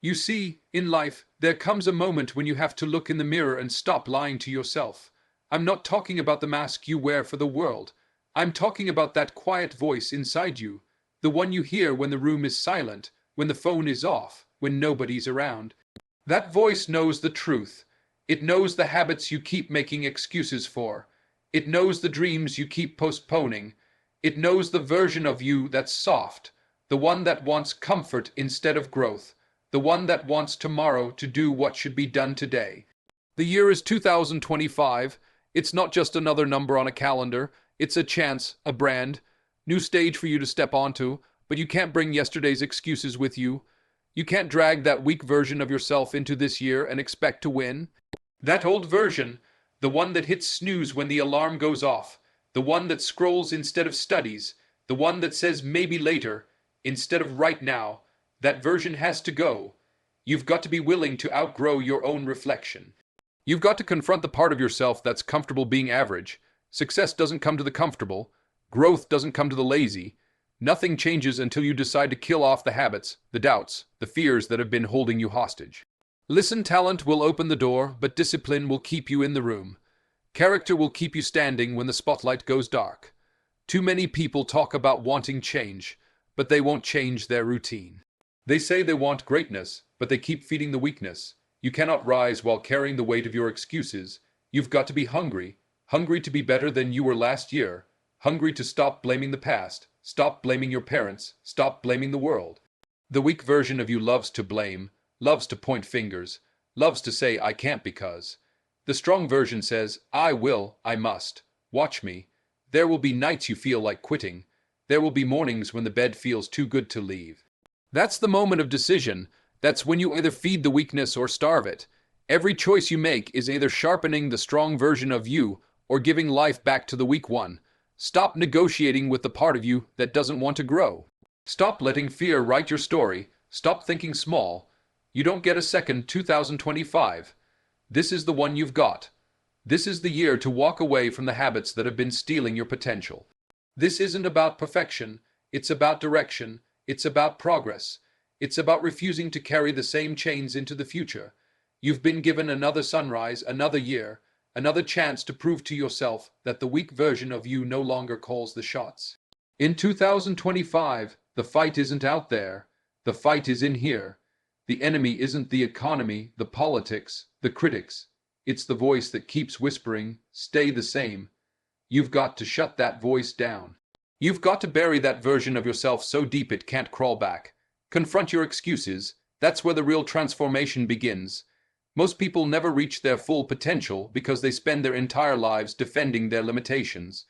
You see, in life, there comes a moment when you have to look in the mirror and stop lying to yourself. I'm not talking about the mask you wear for the world. I'm talking about that quiet voice inside you, the one you hear when the room is silent, when the phone is off, when nobody's around. That voice knows the truth. It knows the habits you keep making excuses for. It knows the dreams you keep postponing. It knows the version of you that's soft, the one that wants comfort instead of growth, the one that wants tomorrow to do what should be done today. The year is 2025. It's not just another number on a calendar. It's a chance, a brand, new stage for you to step onto, but you can't bring yesterday's excuses with you. You can't drag that weak version of yourself into this year and expect to win. That old version, the one that hits snooze when the alarm goes off, the one that scrolls instead of studies, the one that says maybe later instead of right now, that version has to go. You've got to be willing to outgrow your own reflection. You've got to confront the part of yourself that's comfortable being average. Success doesn't come to the comfortable. Growth doesn't come to the lazy. Nothing changes until you decide to kill off the habits, the doubts, the fears that have been holding you hostage. Listen, talent will open the door, but discipline will keep you in the room. Character will keep you standing when the spotlight goes dark. Too many people talk about wanting change, but they won't change their routine. They say they want greatness, but they keep feeding the weakness. You cannot rise while carrying the weight of your excuses. You've got to be hungry, hungry to be better than you were last year, hungry to stop blaming the past, stop blaming your parents, stop blaming the world. The weak version of you loves to blame, loves to point fingers, loves to say I can't because. The strong version says, I will, I must. Watch me. There will be nights you feel like quitting. There will be mornings when the bed feels too good to leave. That's the moment of decision. That's when you either feed the weakness or starve it. Every choice you make is either sharpening the strong version of you or giving life back to the weak one. Stop negotiating with the part of you that doesn't want to grow. Stop letting fear write your story. Stop thinking small. You don't get a second 2025. This is the one you've got. This is the year to walk away from the habits that have been stealing your potential. This isn't about perfection. It's about direction. It's about progress. It's about refusing to carry the same chains into the future. You've been given another sunrise, another year, another chance to prove to yourself that the weak version of you no longer calls the shots. In 2025, the fight isn't out there. The fight is in here. The enemy isn't the economy, the politics, the critics. It's the voice that keeps whispering, stay the same. You've got to shut that voice down. You've got to bury that version of yourself so deep it can't crawl back. Confront your excuses. That's where the real transformation begins. Most people never reach their full potential because they spend their entire lives defending their limitations.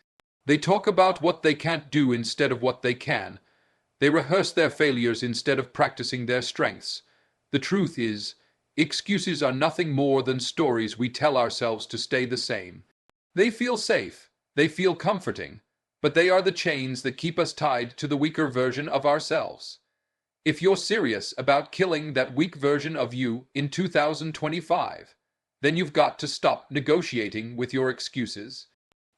They talk about what they can't do instead of what they can. They rehearse their failures instead of practicing their strengths. The truth is, excuses are nothing more than stories we tell ourselves to stay the same. They feel safe, they feel comforting, but they are the chains that keep us tied to the weaker version of ourselves. If you're serious about killing that weak version of you in 2025, then you've got to stop negotiating with your excuses.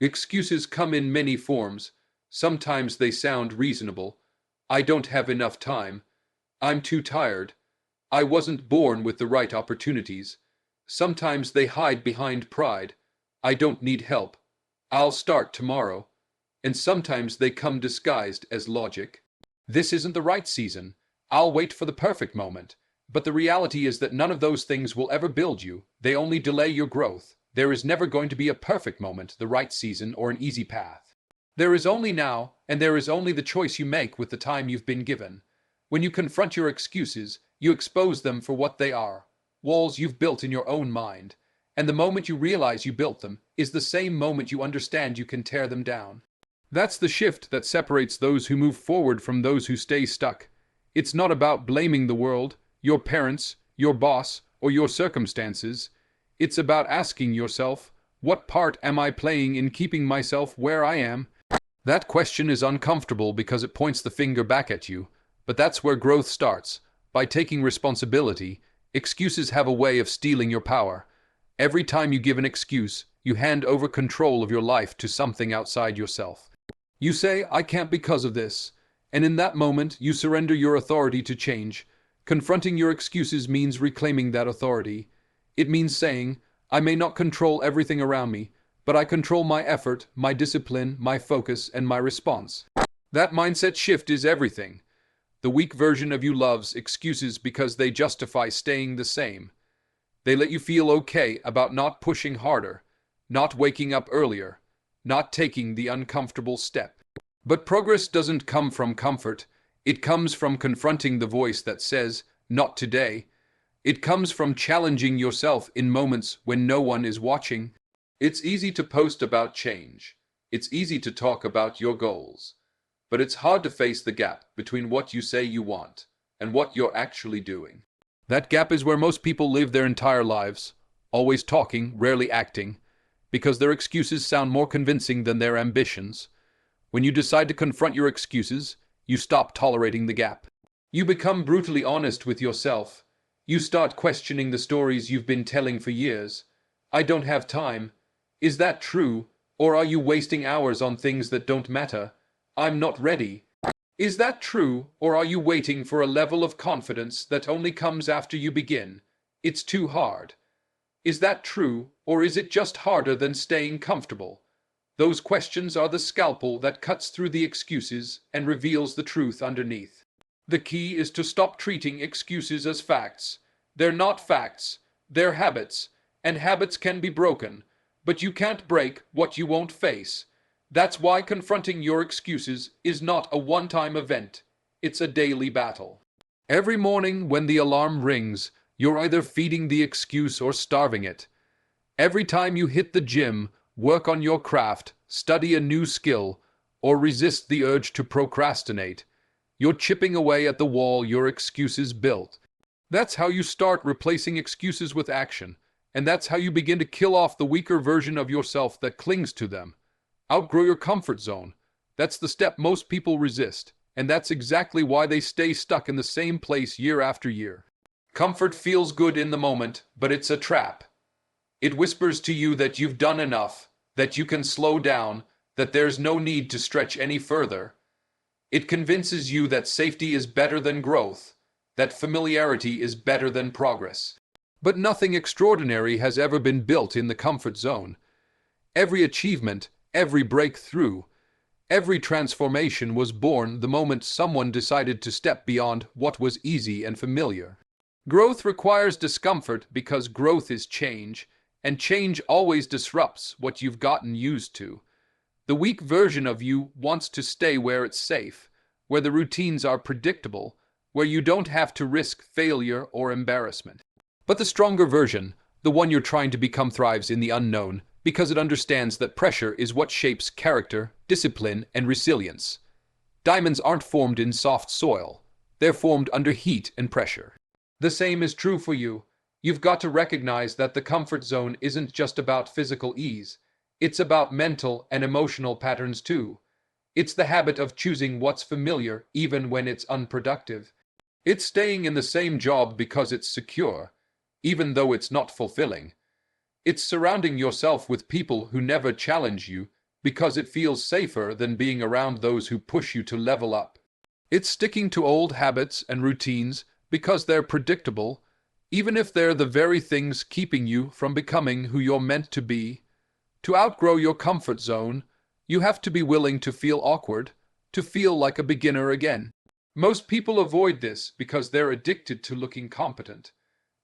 Excuses come in many forms. Sometimes they sound reasonable. I don't have enough time. I'm too tired. I wasn't born with the right opportunities. Sometimes they hide behind pride. I don't need help. I'll start tomorrow. And sometimes they come disguised as logic. This isn't the right season. I'll wait for the perfect moment. But the reality is that none of those things will ever build you. They only delay your growth. There is never going to be a perfect moment, the right season, or an easy path. There is only now, and there is only the choice you make with the time you've been given. When you confront your excuses, you expose them for what they are, walls you've built in your own mind. And the moment you realize you built them is the same moment you understand you can tear them down. That's the shift that separates those who move forward from those who stay stuck. It's not about blaming the world, your parents, your boss, or your circumstances. It's about asking yourself, what part am I playing in keeping myself where I am? That question is uncomfortable because it points the finger back at you, but that's where growth starts. By taking responsibility, excuses have a way of stealing your power. Every time you give an excuse, you hand over control of your life to something outside yourself. You say, I can't because of this. And in that moment, you surrender your authority to change. Confronting your excuses means reclaiming that authority. It means saying, I may not control everything around me, but I control my effort, my discipline, my focus, and my response. That mindset shift is everything. The weak version of you loves excuses because they justify staying the same. They let you feel okay about not pushing harder, not waking up earlier, not taking the uncomfortable step. But progress doesn't come from comfort. It comes from confronting the voice that says, not today. It comes from challenging yourself in moments when no one is watching. It's easy to post about change. It's easy to talk about your goals. But it's hard to face the gap between what you say you want and what you're actually doing. That gap is where most people live their entire lives, always talking, rarely acting, because their excuses sound more convincing than their ambitions. When you decide to confront your excuses, you stop tolerating the gap. You become brutally honest with yourself. You start questioning the stories you've been telling for years. I don't have time. Is that true? Or are you wasting hours on things that don't matter? I'm not ready. Is that true? Or are you waiting for a level of confidence that only comes after you begin? It's too hard. Is that true? Or is it just harder than staying comfortable? Those questions are the scalpel that cuts through the excuses and reveals the truth underneath. The key is to stop treating excuses as facts. They're not facts. They're habits. And habits can be broken. But you can't break what you won't face. That's why confronting your excuses is not a one-time event. It's a daily battle. Every morning when the alarm rings, you're either feeding the excuse or starving it. Every time you hit the gym, work on your craft, study a new skill, or resist the urge to procrastinate, you're chipping away at the wall your excuses built. That's how you start replacing excuses with action, and that's how you begin to kill off the weaker version of yourself that clings to them. Outgrow your comfort zone. That's the step most people resist, and that's exactly why they stay stuck in the same place year after year. Comfort feels good in the moment, but it's a trap. It whispers to you that you've done enough, that you can slow down, that there's no need to stretch any further. It convinces you that safety is better than growth, that familiarity is better than progress. But nothing extraordinary has ever been built in the comfort zone. Every achievement, every breakthrough, every transformation was born the moment someone decided to step beyond what was easy and familiar. Growth requires discomfort because growth is change, and change always disrupts what you've gotten used to. The weak version of you wants to stay where it's safe, where the routines are predictable, where you don't have to risk failure or embarrassment. But the stronger version, the one you're trying to become, thrives in the unknown, because it understands that pressure is what shapes character, discipline, and resilience. Diamonds aren't formed in soft soil. They're formed under heat and pressure. The same is true for you. You've got to recognize that the comfort zone isn't just about physical ease. It's about mental and emotional patterns too. It's the habit of choosing what's familiar even when it's unproductive. It's staying in the same job because it's secure, even though it's not fulfilling. It's surrounding yourself with people who never challenge you because it feels safer than being around those who push you to level up. It's sticking to old habits and routines because they're predictable, even if they're the very things keeping you from becoming who you're meant to be. To outgrow your comfort zone, you have to be willing to feel awkward, to feel like a beginner again. Most people avoid this because they're addicted to looking competent.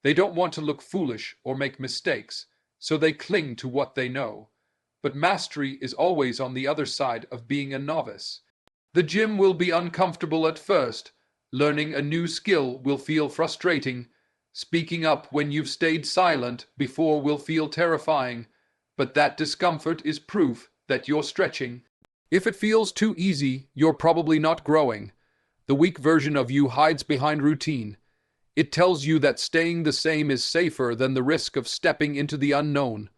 They don't want to look foolish or make mistakes, so they cling to what they know. But mastery is always on the other side of being a novice. The gym will be uncomfortable at first. Learning a new skill will feel frustrating. Speaking up when you've stayed silent before will feel terrifying. But that discomfort is proof that you're stretching. If it feels too easy, you're probably not growing. The weak version of you hides behind routine. It tells you that staying the same is safer than the risk of stepping into the unknown.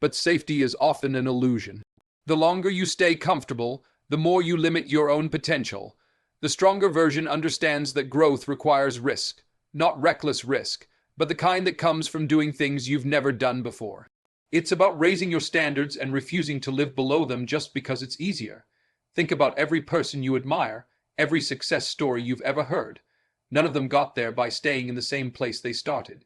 But safety is often an illusion. The longer you stay comfortable, the more you limit your own potential. The stronger version understands that growth requires risk, not reckless risk, but the kind that comes from doing things you've never done before. It's about raising your standards and refusing to live below them just because it's easier. Think about every person you admire, every success story you've ever heard. None of them got there by staying in the same place they started.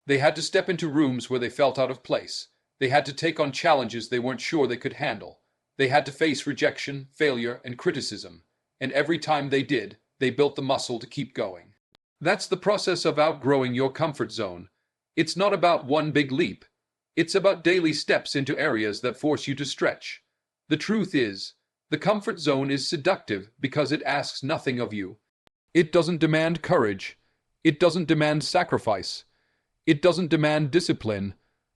They had to step into rooms where they felt out of place. They had to take on challenges they weren't sure they could handle. They had to face rejection, failure, and criticism. And every time they did, they built the muscle to keep going. That's the process of outgrowing your comfort zone. It's not about one big leap. It's about daily steps into areas that force you to stretch. The truth is, the comfort zone is seductive because it asks nothing of you. It doesn't demand courage. It doesn't demand sacrifice. It doesn't demand discipline.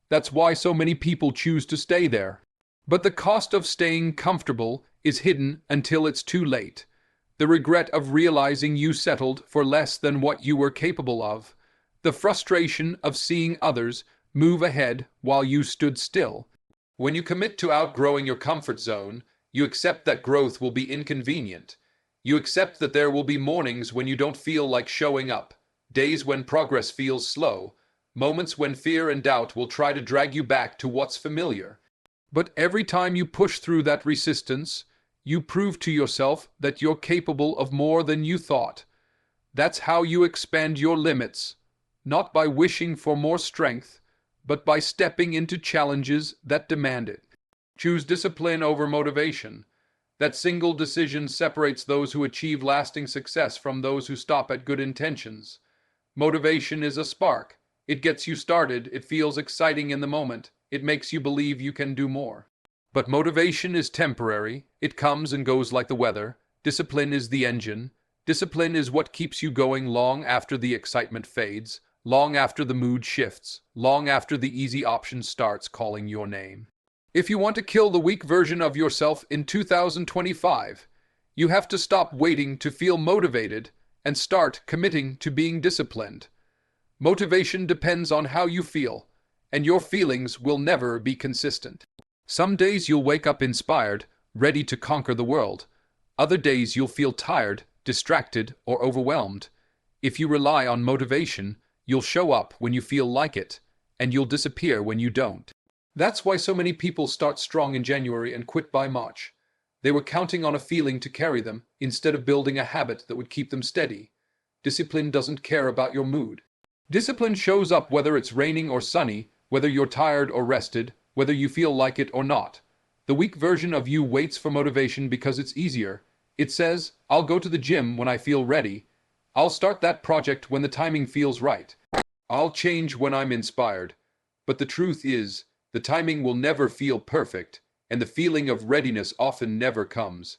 That's why so many people choose to stay there. But the cost of staying comfortable is hidden until it's too late. The regret of realizing you settled for less than what you were capable of. The frustration of seeing others move ahead while you stood still. When you commit to outgrowing your comfort zone, you accept that growth will be inconvenient. You accept that there will be mornings when you don't feel like showing up, days when progress feels slow, moments when fear and doubt will try to drag you back to what's familiar. But every time you push through that resistance, you prove to yourself that you're capable of more than you thought. That's how you expand your limits, not by wishing for more strength, but by stepping into challenges that demand it. Choose discipline over motivation. That single decision separates those who achieve lasting success from those who stop at good intentions. Motivation is a spark. It gets you started. It feels exciting in the moment. It makes you believe you can do more. But motivation is temporary. It comes and goes like the weather. Discipline is the engine. Discipline is what keeps you going long after the excitement fades, long after the mood shifts, long after the easy option starts calling your name. If you want to kill the weak version of yourself in 2025, you have to stop waiting to feel motivated and start committing to being disciplined. Motivation depends on how you feel, and your feelings will never be consistent. Some days you'll wake up inspired, ready to conquer the world. Other days you'll feel tired, distracted, or overwhelmed. If you rely on motivation, you'll show up when you feel like it, and you'll disappear when you don't. That's why so many people start strong in January and quit by March. They were counting on a feeling to carry them instead of building a habit that would keep them steady. Discipline doesn't care about your mood. Discipline shows up whether it's raining or sunny, whether you're tired or rested, whether you feel like it or not. The weak version of you waits for motivation because it's easier. It says, I'll go to the gym when I feel ready. I'll start that project when the timing feels right. I'll change when I'm inspired. But the truth is, the timing will never feel perfect, and the feeling of readiness often never comes.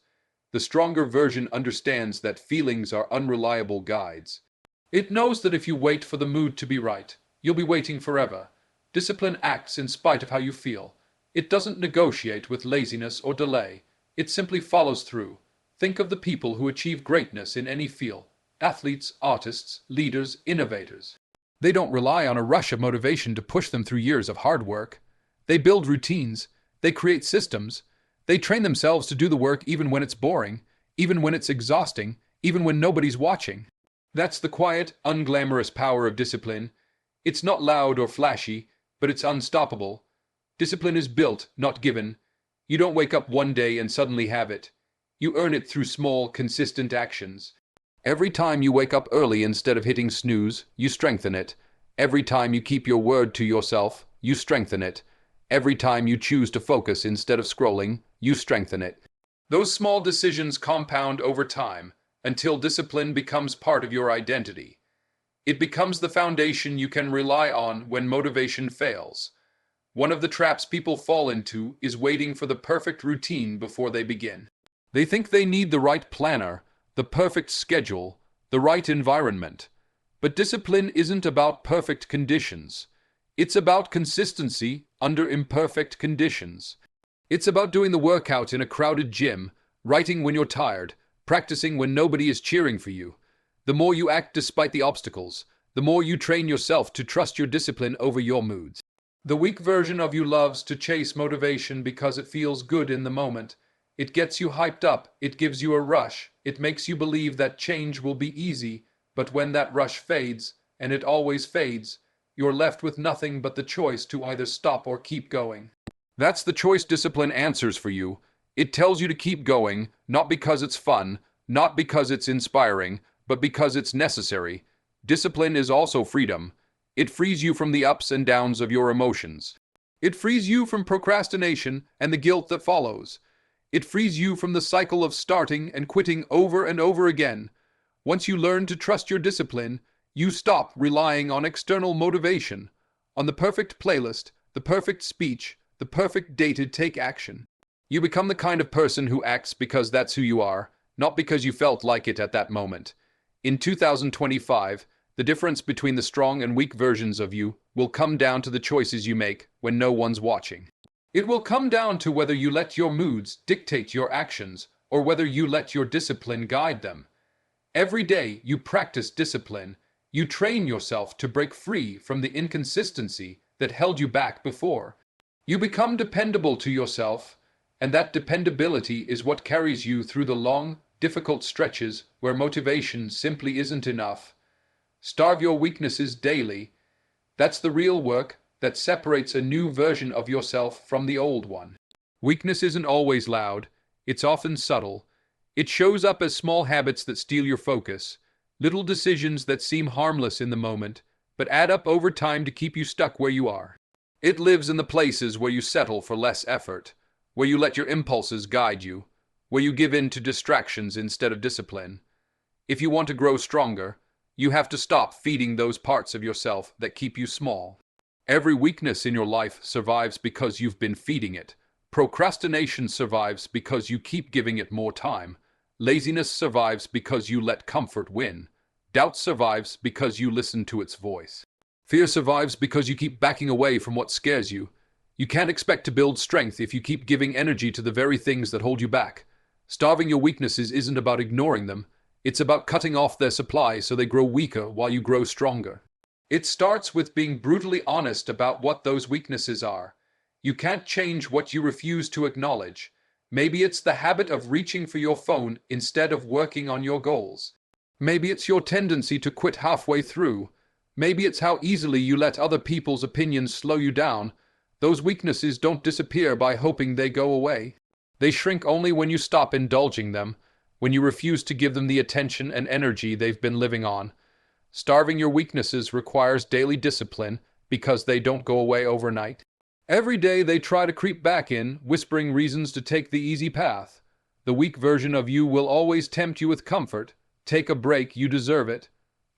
The stronger version understands that feelings are unreliable guides. It knows that if you wait for the mood to be right, you'll be waiting forever. Discipline acts in spite of how you feel. It doesn't negotiate with laziness or delay. It simply follows through. Think of the people who achieve greatness in any field. Athletes, artists, leaders, innovators. They don't rely on a rush of motivation to push them through years of hard work. They build routines. They create systems. They train themselves to do the work even when it's boring, even when it's exhausting, even when nobody's watching. That's the quiet, unglamorous power of discipline. It's not loud or flashy, but it's unstoppable. Discipline is built, not given. You don't wake up one day and suddenly have it. You earn it through small, consistent actions. Every time you wake up early instead of hitting snooze, you strengthen it. Every time you keep your word to yourself, you strengthen it. Every time you choose to focus instead of scrolling, you strengthen it. Those small decisions compound over time until discipline becomes part of your identity. It becomes the foundation you can rely on when motivation fails. One of the traps people fall into is waiting for the perfect routine before they begin. They think they need the right planner, the perfect schedule, the right environment. But discipline isn't about perfect conditions. It's about consistency under imperfect conditions. It's about doing the workout in a crowded gym, writing when you're tired, practicing when nobody is cheering for you. The more you act despite the obstacles, the more you train yourself to trust your discipline over your moods. The weak version of you loves to chase motivation because it feels good in the moment. It gets you hyped up, it gives you a rush, it makes you believe that change will be easy, but when that rush fades, and it always fades, you're left with nothing but the choice to either stop or keep going. That's the choice discipline answers for you. It tells you to keep going, not because it's fun, not because it's inspiring, but because it's necessary. Discipline is also freedom. It frees you from the ups and downs of your emotions. It frees you from procrastination and the guilt that follows. It frees you from the cycle of starting and quitting over and over again. Once you learn to trust your discipline, you stop relying on external motivation, on the perfect playlist, the perfect speech, the perfect day to take action. You become the kind of person who acts because that's who you are, not because you felt like it at that moment. In 2025, the difference between the strong and weak versions of you will come down to the choices you make when no one's watching. It will come down to whether you let your moods dictate your actions or whether you let your discipline guide them. Every day you practice discipline, you train yourself to break free from the inconsistency that held you back before. You become dependable to yourself, and that dependability is what carries you through the long, difficult stretches where motivation simply isn't enough. Starve your weaknesses daily. That's the real work that separates a new version of yourself from the old one. Weakness isn't always loud. It's often subtle. It shows up as small habits that steal your focus, little decisions that seem harmless in the moment, but add up over time to keep you stuck where you are. It lives in the places where you settle for less effort, where you let your impulses guide you, where you give in to distractions instead of discipline. If you want to grow stronger, you have to stop feeding those parts of yourself that keep you small. Every weakness in your life survives because you've been feeding it. Procrastination survives because you keep giving it more time. Laziness survives because you let comfort win. Doubt survives because you listen to its voice. Fear survives because you keep backing away from what scares you. You can't expect to build strength if you keep giving energy to the very things that hold you back. Starving your weaknesses isn't about ignoring them. It's about cutting off their supply so they grow weaker while you grow stronger. It starts with being brutally honest about what those weaknesses are. You can't change what you refuse to acknowledge. Maybe it's the habit of reaching for your phone instead of working on your goals. Maybe it's your tendency to quit halfway through. Maybe it's how easily you let other people's opinions slow you down. Those weaknesses don't disappear by hoping they go away. They shrink only when you stop indulging them, when you refuse to give them the attention and energy they've been living on. Starving your weaknesses requires daily discipline because they don't go away overnight. Every day they try to creep back in, whispering reasons to take the easy path. The weak version of you will always tempt you with comfort. Take a break, you deserve it.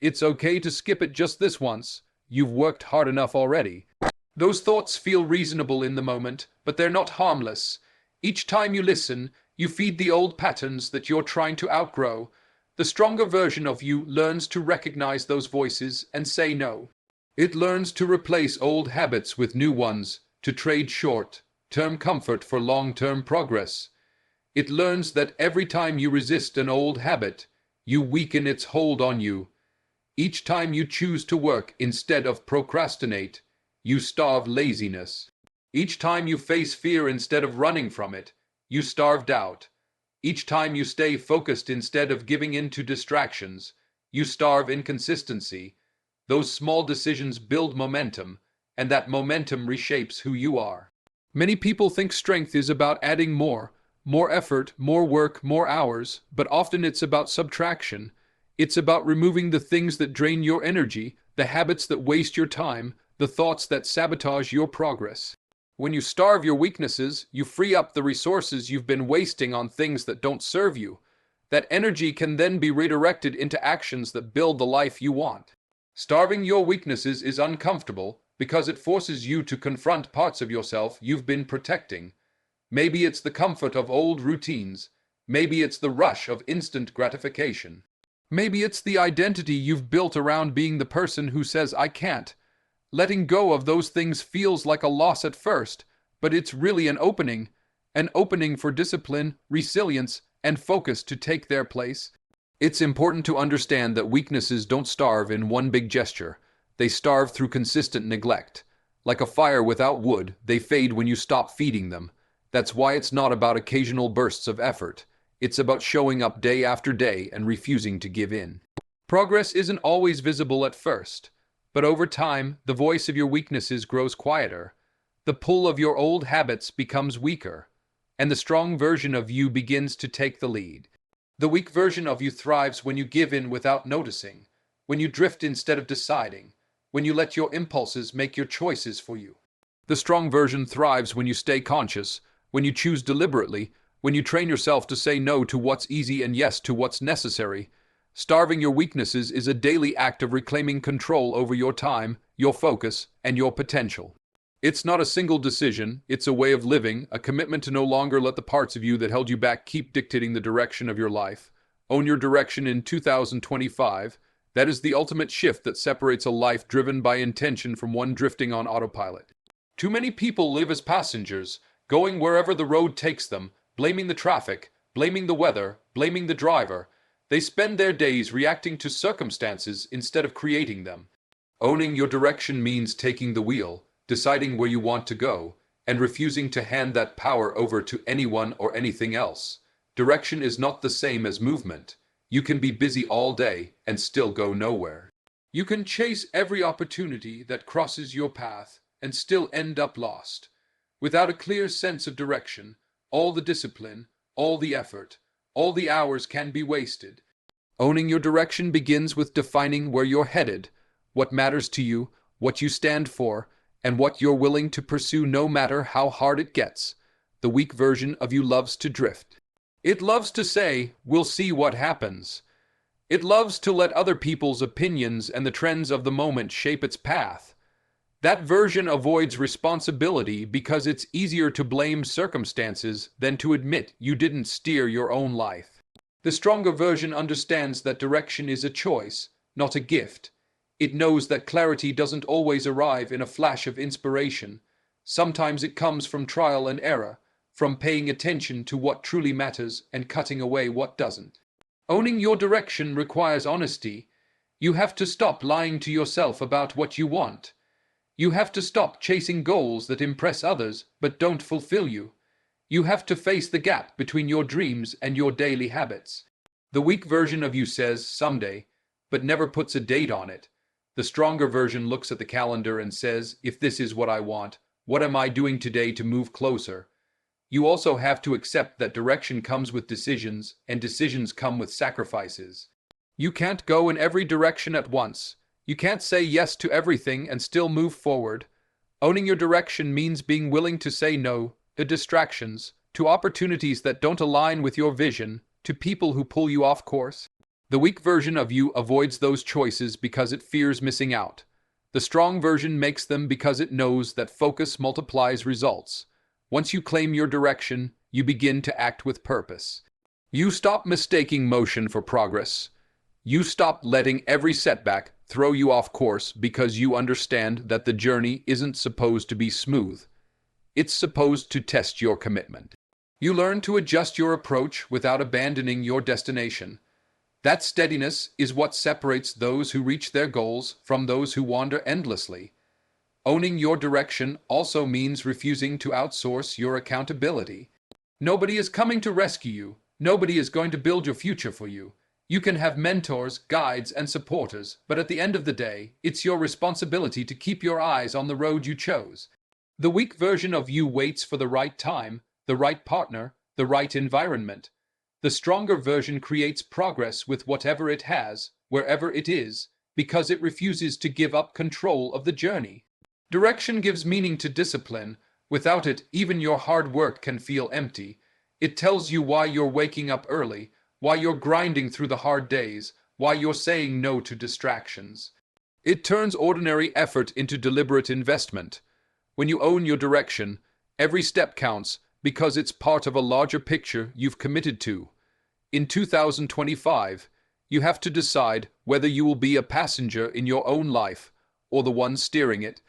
It's okay to skip it just this once. You've worked hard enough already. Those thoughts feel reasonable in the moment, but they're not harmless. Each time you listen, you feed the old patterns that you're trying to outgrow. The stronger version of you learns to recognize those voices and say no. It learns to replace old habits with new ones, to trade short-term comfort for long-term progress. It learns that every time you resist an old habit, you weaken its hold on you. Each time you choose to work instead of procrastinate, you starve laziness. Each time you face fear instead of running from it, you starve doubt. Each time you stay focused instead of giving in to distractions, you starve inconsistency. Those small decisions build momentum, and that momentum reshapes who you are. Many people think strength is about adding more effort, more work, more hours, but often it's about subtraction. It's about removing the things that drain your energy, the habits that waste your time, the thoughts that sabotage your progress. When you starve your weaknesses, you free up the resources you've been wasting on things that don't serve you. That energy can then be redirected into actions that build the life you want. Starving your weaknesses is uncomfortable because it forces you to confront parts of yourself you've been protecting. Maybe it's the comfort of old routines. Maybe it's the rush of instant gratification. Maybe it's the identity you've built around being the person who says, "I can't." Letting go of those things feels like a loss at first, but it's really an opening for discipline, resilience, and focus to take their place. It's important to understand that weaknesses don't starve in one big gesture. They starve through consistent neglect. Like a fire without wood, they fade when you stop feeding them. That's why it's not about occasional bursts of effort. It's about showing up day after day and refusing to give in. Progress isn't always visible at first. But over time, the voice of your weaknesses grows quieter. The pull of your old habits becomes weaker, and the strong version of you begins to take the lead. The weak version of you thrives when you give in without noticing, when you drift instead of deciding, when you let your impulses make your choices for you. The strong version thrives when you stay conscious, when you choose deliberately, when you train yourself to say no to what's easy and yes to what's necessary. Starving your weaknesses is a daily act of reclaiming control over your time, your focus, and your potential. It's not a single decision, it's a way of living, a commitment to no longer let the parts of you that held you back keep dictating the direction of your life. Own your direction in 2025. That is the ultimate shift that separates a life driven by intention from one drifting on autopilot. Too many people live as passengers, going wherever the road takes them, blaming the traffic, blaming the weather, blaming the driver. They spend their days reacting to circumstances instead of creating them. Owning your direction means taking the wheel, deciding where you want to go, and refusing to hand that power over to anyone or anything else. Direction is not the same as movement. You can be busy all day and still go nowhere. You can chase every opportunity that crosses your path and still end up lost. Without a clear sense of direction, all the discipline, all the effort, all the hours can be wasted. Owning your direction begins with defining where you're headed, what matters to you, what you stand for, and what you're willing to pursue no matter how hard it gets. The weak version of you loves to drift. It loves to say, "We'll see what happens." It loves to let other people's opinions and the trends of the moment shape its path. That version avoids responsibility because it's easier to blame circumstances than to admit you didn't steer your own life. The stronger version understands that direction is a choice, not a gift. It knows that clarity doesn't always arrive in a flash of inspiration. Sometimes it comes from trial and error, from paying attention to what truly matters and cutting away what doesn't. Owning your direction requires honesty. You have to stop lying to yourself about what you want. You have to stop chasing goals that impress others but don't fulfill you. You have to face the gap between your dreams and your daily habits. The weak version of you says someday, but never puts a date on it. The stronger version looks at the calendar and says, if this is what I want, what am I doing today to move closer? You also have to accept that direction comes with decisions, and decisions come with sacrifices. You can't go in every direction at once. You can't say yes to everything and still move forward. Owning your direction means being willing to say no to distractions, to opportunities that don't align with your vision, to people who pull you off course. The weak version of you avoids those choices because it fears missing out. The strong version makes them because it knows that focus multiplies results. Once you claim your direction, you begin to act with purpose. You stop mistaking motion for progress. You stop letting every setback throw you off course because you understand that the journey isn't supposed to be smooth. It's supposed to test your commitment. You learn to adjust your approach without abandoning your destination. That steadiness is what separates those who reach their goals from those who wander endlessly. Owning your direction also means refusing to outsource your accountability. Nobody is coming to rescue you. Nobody is going to build your future for you. You can have mentors, guides, and supporters, but at the end of the day, it's your responsibility to keep your eyes on the road you chose. The weak version of you waits for the right time, the right partner, the right environment. The stronger version creates progress with whatever it has, wherever it is, because it refuses to give up control of the journey. Direction gives meaning to discipline. Without it, even your hard work can feel empty. It tells you why you're waking up early, why you're grinding through the hard days, why you're saying no to distractions. It turns ordinary effort into deliberate investment. When you own your direction, every step counts because it's part of a larger picture you've committed to. In 2025, you have to decide whether you will be a passenger in your own life or the one steering it.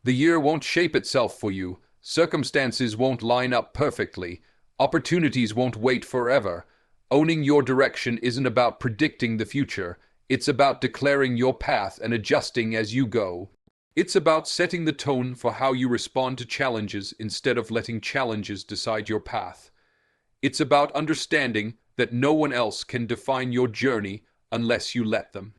The year won't shape itself for you. Circumstances won't line up perfectly. Opportunities won't wait forever. Owning your direction isn't about predicting the future. It's about declaring your path and adjusting as you go. It's about setting the tone for how you respond to challenges instead of letting challenges decide your path. It's about understanding that no one else can define your journey unless you let them.